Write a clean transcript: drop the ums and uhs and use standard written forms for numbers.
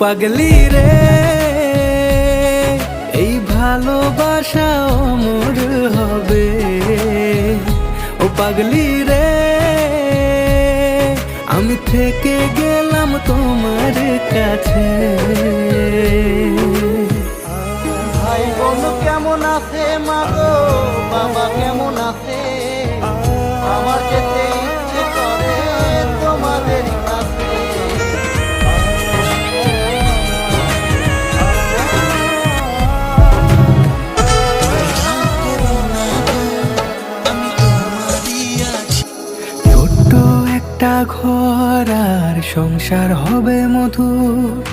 পাগলি রে, এই ভালোবাসা অমর হবে। ও পাগলি রে, আমি থেকে গেলাম তোমার কাছে। ভাই বোন কেমন আছে, মা গো বাবা কেমন আছে, আমার যেতে ইচ্ছে করে তোমাদের কাছে। ছোট্ট একটা ঘর আর সংসার হবে মধুর,